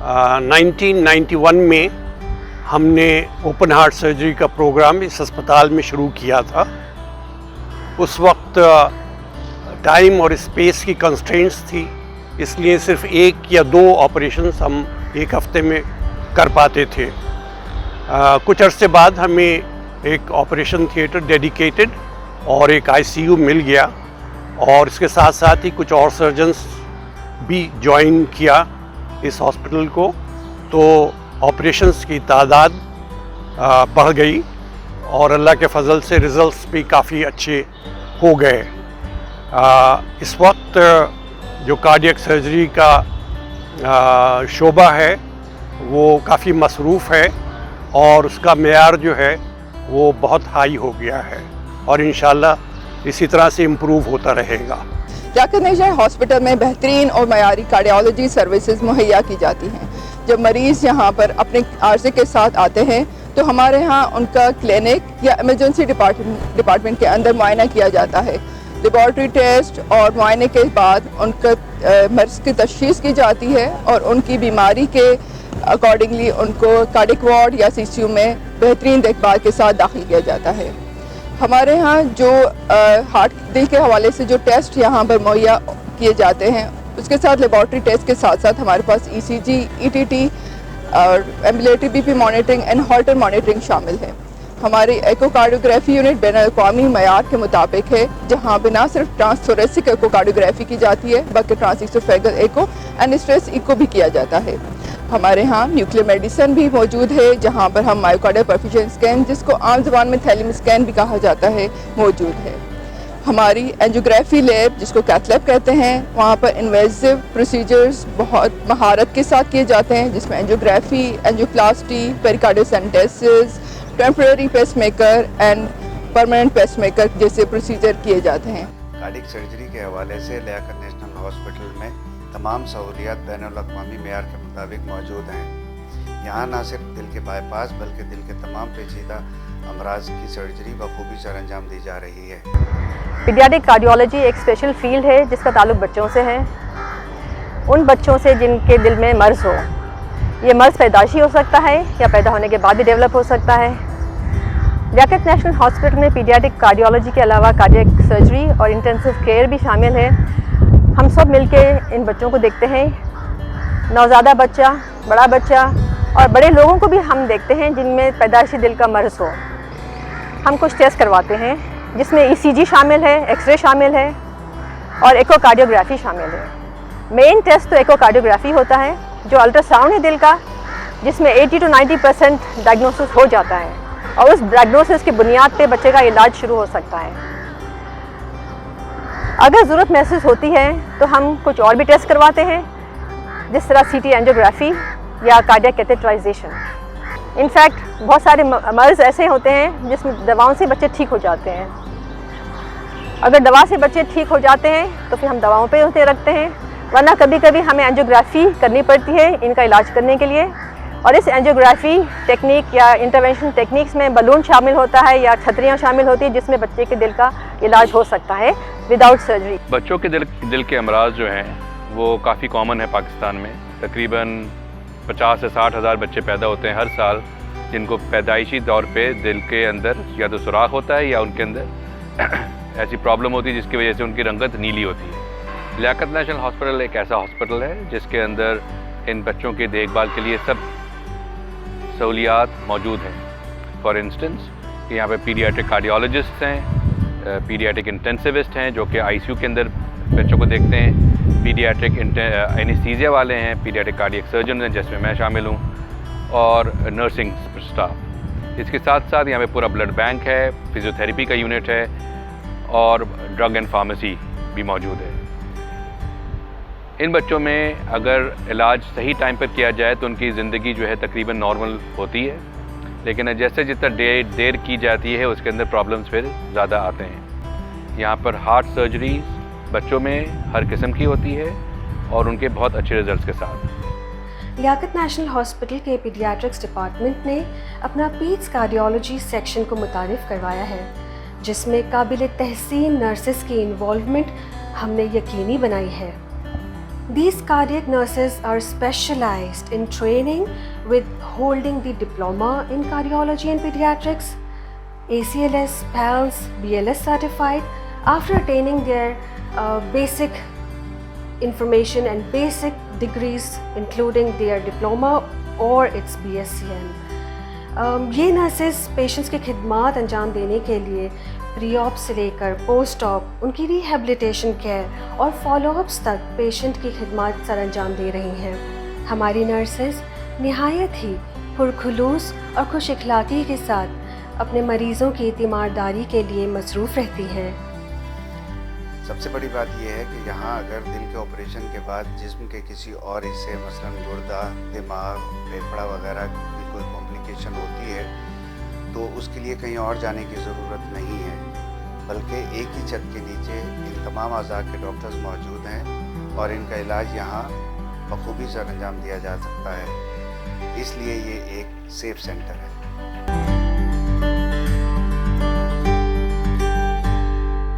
1991 में हमने open heart surgery का प्रोग्राम इस अस्पताल में शुरू किया था। उस वक्त टाइम और स्पेस की कंस्ट्रेंट्स थी, इसलिए सिर्फ 1 या 2 ऑपरेशंस हम एक हफ्ते में कर पाते थे। कुछ अरसे बाद हमें एक ऑपरेशन थिएटर डेडिकेटेड और एक आईसीयू मिल गया, और इसके साथ साथ ही कुछ और सर्जन्स भी ज्वाइन किया इस हॉस्पिटल को, तो ऑपरेशंस की तादाद बढ़ गई और अल्लाह के फजल से रिज़ल्ट्स भी काफ़ी अच्छे हो गए। इस वक्त जो कार्डियक सर्जरी का शोबा है वो काफ़ी मसरूफ़ है और उसका मेयार जो है वो बहुत हाई हो गया है और इंशाल्लाह इसी तरह से इम्प्रूव होता रहेगा। लियाकत नेशनल हॉस्पिटल में बेहतरीन और मयारी कार्डियोलॉजी सर्विसेज मुहैया की जाती हैं। जब मरीज़ यहाँ पर अपने आर्जे के साथ आते हैं तो हमारे यहाँ उनका क्लिनिक या इमरजेंसी डिपार्टमेंट के अंदर मुआयना किया जाता है। लेबॉर्ट्री टेस्ट और मुआयने के बाद उनका मर्ज़ की तशख़ीस की जाती है और उनकी बीमारी के अकॉर्डिंगली उनको कार्डियक वार्ड या सीसीयू में बेहतरीन देखभाल के साथ दाखिल किया जाता है। हमारे यहाँ जो हार्ट दिल के हवाले से जो टेस्ट यहाँ पर मुहैया किए जाते हैं, उसके साथ लेबॉर्ट्री टेस्ट के साथ साथ हमारे पास ECG, ETT और ambulatory BP monitoring and halter monitoring शामिल है। हमारी एकोकार्डियोग्राफी यूनिट बैनुल-अक़वामी मयार के मुताबिक है, जहाँ पे ना सिर्फ ट्रांसथोरेसिक एकोकार्डियोग्राफी की जाती है बल्कि ट्रांसइसोफेगल एको एंड स्ट्रेस इको भी किया जाता है। हमारे यहाँ न्यूक्लियर मेडिसिन भी मौजूद है, जहाँ पर हम मायोकार्डियल परफ्यूजन स्कैन, जिसको आम जबान में थैलेम स्कैन भी कहा जाता है, मौजूद है। हमारी एंजियोग्राफी लैब, जिसको कैथ लैब कहते हैं, वहाँ पर इन्वेसिव प्रोसीजर्स बहुत महारत के साथ किए जाते हैं, जिसमें angiography, angioplasty, pericardiocentesis, temporary pacemaker and permanent pacemaker जैसे प्रोसीजर किए जाते हैं। कार्डियक सर्जरी के हवाले से लियाकत नेशनल हॉस्पिटल में तमाम सहूलियात बैनुल-अक़वामी मेयार के मुताबिक मौजूद हैं। यहाँ न सिर्फ दिल के बाईपास बल्कि दिल के तमाम पेचीदा अमराज की सर्जरी बखूबी सर अंजाम दी जा रही है। पीडियाट्रिक कार्डियोलॉजी एक स्पेशल फील्ड है जिसका ताल्लुक बच्चों से है, उन बच्चों से जिनके दिल में मर्ज़ हो। ये मर्ज़ पैदाइशी हो सकता है या पैदा होने के बाद भी डेवलप हो सकता है। लियाकत नेशनल हॉस्पिटल में पीडियाट्रिक कार्डियोलॉजी के अलावा कार्डियक सर्जरी और इंटेंसिव केयर भी शामिल है। हम सब मिलके इन बच्चों को देखते हैं, नौज़ादा बच्चा, बड़ा बच्चा और बड़े लोगों को भी हम देखते हैं जिनमें पैदाइशी दिल का मर्ज़ हो। हम कुछ टेस्ट करवाते हैं जिसमें ECG शामिल है, एक्सरे शामिल है और एकोकार्डियोग्राफी शामिल है। मेन टेस्ट तो एकोकार्डियोग्राफी होता है, जो अल्ट्रासाउंड है दिल का, जिसमें 80 to 90% डायग्नोसिस हो जाता है और उस डायग्नोसिस की बुनियाद पे बच्चे का इलाज शुरू हो सकता है। अगर ज़रूरत महसूस होती है तो हम कुछ और भी टेस्ट करवाते हैं, जिस तरह CT एंजियोग्राफी या कार्डियक कैथेटराइजेशन। इनफैक्ट बहुत सारे मर्ज़ ऐसे होते हैं जिसमें दवाओं से बच्चे ठीक हो जाते हैं। अगर दवा से बच्चे ठीक हो जाते हैं तो फिर हम दवाओं पे उन्हें रखते हैं, वरना कभी कभी हमें एंजियोग्राफी करनी पड़ती है इनका इलाज करने के लिए। और इस एंजियोग्राफी टेक्निक या इंटरवेंशन टेक्निक्स में बलून शामिल होता है या छतरियाँ शामिल होती है, जिसमें बच्चे के दिल का इलाज हो सकता है विदाउट सर्जरी। बच्चों के दिल के अमराज जो हैं वो काफ़ी कॉमन है पाकिस्तान में। तकरीबन 50 से 60 हज़ार बच्चे पैदा होते हैं हर साल, जिनको पैदाइशी तौर पे दिल के अंदर या तो सुराख होता है या उनके अंदर ऐसी प्रॉब्लम होती है जिसकी वजह से उनकी रंगत नीली होती है। लियाकत नेशनल हॉस्पिटल एक ऐसा हॉस्पिटल है जिसके अंदर इन बच्चों की देखभाल के लिए सब सहूलियात मौजूद हैं। फॉर इंस्टेंस यहाँ पे पीडियाट्रिक कार्डियोलॉजिस्ट हैं, पीडियाट्रिक इंटेंसिविस्ट हैं जो कि ICU के अंदर बच्चों को देखते हैं, पीडियाट्रिक एनेस्थीसिया वाले हैं, पीडियाट्रिक कार्डियक सर्जन हैं जिसमें मैं शामिल हूँ, और नर्सिंग स्टाफ। इसके साथ साथ यहाँ पे पूरा ब्लड बैंक है, फिजियोथेरेपी का यूनिट है और ड्रग एंड फार्मेसी भी मौजूद है। इन बच्चों में अगर इलाज सही टाइम पर किया जाए तो उनकी ज़िंदगी जो है तकरीबन नॉर्मल होती है, लेकिन जैसे जितना देर की जाती है उसके अंदर प्रॉब्लम्स फिर ज़्यादा आते हैं। यहाँ पर हार्ट सर्जरीज बच्चों में हर किस्म की होती है और उनके बहुत अच्छे रिजल्ट्स के साथ। लियाकत नेशनल हॉस्पिटल के पीडियाट्रिक्स डिपार्टमेंट ने अपना पीड्स कार्डियोलॉजी सेक्शन को मुतारिफ़ करवाया है, जिसमें काबिल तहसीन नर्सेस की इन्वॉल्वमेंट हमने यकीनी बनाई है। These cardiac nurses are specialized in training with holding the diploma in cardiology and pediatrics, ACLS, PALS, BLS certified after attaining their basic information and basic degrees including their diploma or its BSCN. ये nurses patients की खिदमात अंजाम देने के लिए pre op से लेकर post op उनकी rehabilitation care और फॉलोअप्स तक पेशेंट की खिदमत सर अंजाम दे रही हैं। हमारी नर्सेस निहायत ही पुरखुलूस और खुश इखलाकी के साथ अपने मरीज़ों की तीमारदारी के लिए मसरूफ़ रहती हैं। सबसे बड़ी बात यह है कि यहाँ अगर दिल के ऑपरेशन के बाद जिस्म के किसी और हिस्से मसलन गुर्दा, दिमाग, फेफड़ा वगैरह की कोई कॉम्प्लिकेशन होती है तो उसके लिए कहीं और जाने की ज़रूरत नहीं है, बल्कि एक ही छत के नीचे इन तमाम अज़ा के डॉक्टर्स मौजूद हैं और इनका इलाज यहाँ बखूबी सर अंजाम दिया जा सकता है। इसलिए ये एक सेफ सेंटर है।